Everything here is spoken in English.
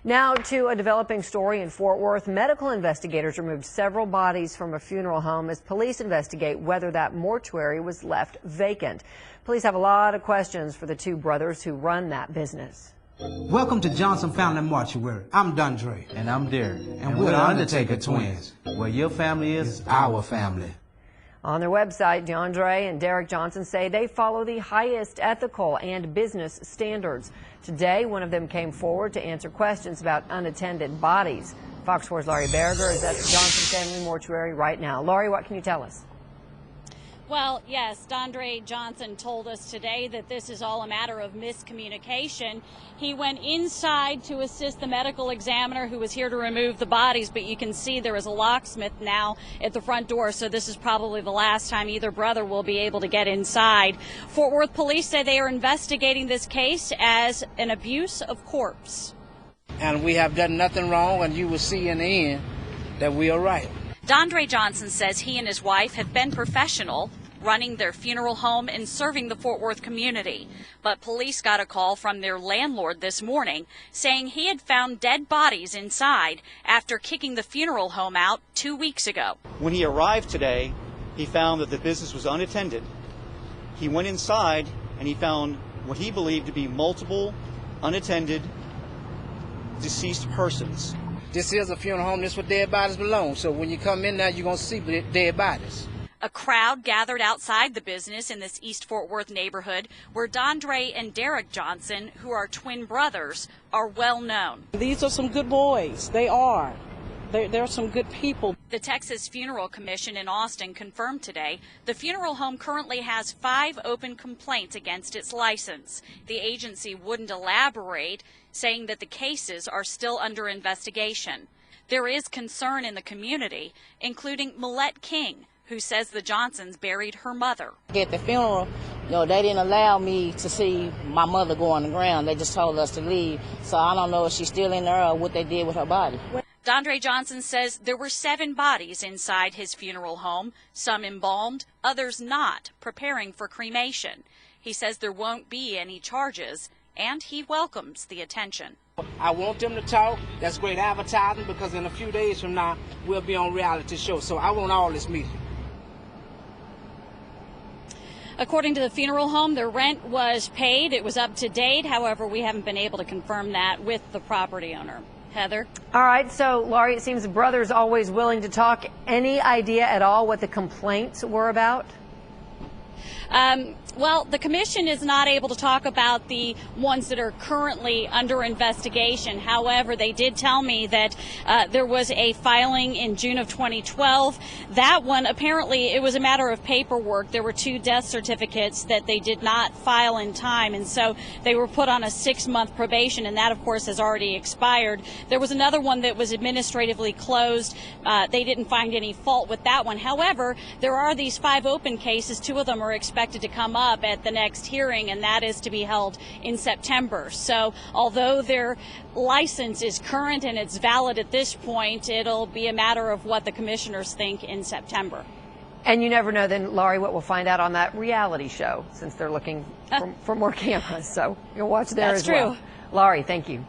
Now to a developing story in Fort Worth. Medical investigators removed several bodies from a funeral home as police investigate whether that mortuary was left vacant. Police have a lot of questions for the two brothers who run that business. Welcome to Johnson Family Mortuary. I'm Dondre. And I'm Derek. And we're the Undertaker twins. Where your family is our family. On their website, DeAndre and Derek Johnson say they follow the highest ethical and business standards. Today, one of them came forward to answer questions about unattended bodies. Fox 4's Laurie Berger is at the Johnson Family Mortuary right now. Laurie, what can you tell us? Well, yes, Dondre Johnson told us today that this is all a matter of miscommunication. He went inside to assist the medical examiner who was here to remove the bodies, but you can see there is a locksmith now at the front door, so this is probably the last time either brother will be able to get inside. Fort Worth police say they are investigating this case as an abuse of corpse. And we have done nothing wrong, and you will see in the end that we are right. Dondre Johnson says he and his wife have been professional, running their funeral home and serving the Fort Worth community. But police got a call from their landlord this morning saying he had found dead bodies inside after kicking the funeral home out 2 weeks ago. When he arrived today, he found that the business was unattended. He went inside and he found what he believed to be multiple unattended deceased persons. This is a funeral home. This is where dead bodies belong. So when you come in now, you're going to see dead bodies. A crowd gathered outside the business in this East Fort Worth neighborhood where Dondre and Derek Johnson, who are twin brothers, are well known. These are some good boys. They are. They're some good people. The Texas Funeral Commission in Austin confirmed today the funeral home currently has 5 open complaints against its license. The agency wouldn't elaborate, saying that the cases are still under investigation. There is concern in the community, including Millette King, who says the Johnsons buried her mother. At the funeral, they didn't allow me to see my mother go on the ground. They just told us to leave. So I don't know if she's still in there or what they did with her body. Dondre Johnson says there were 7 bodies inside his funeral home, some embalmed, others not, preparing for cremation. He says there won't be any charges, and he welcomes the attention. I want them to talk. That's great advertising because in a few days from now, we'll be on reality show. So I want all this media. According to the funeral home, the rent was paid. It was up to date. However, we haven't been able to confirm that with the property owner. Heather? All right, so Laurie, it seems the brothers always willing to talk. Any idea at all what the complaints were about? Well, the commission is not able to talk about the ones that are currently under investigation. However, they did tell me that there was a filing in June of 2012. That one, apparently, it was a matter of paperwork. There were 2 death certificates that they did not file in time, and so they were put on a 6-month probation, and that, of course, has already expired. There was another one that was administratively closed. They didn't find any fault with that one. However, there are these 5 open cases. 2 of them are expected to come up at the next hearing, and that is to be held in September. So although their license is current and it's valid at this point, it'll be a matter of what the commissioners think in September. And you never know then, Laurie, what we'll find out on that reality show, since they're looking for more cameras. So you'll watch there as well. That's true. Laurie, thank you.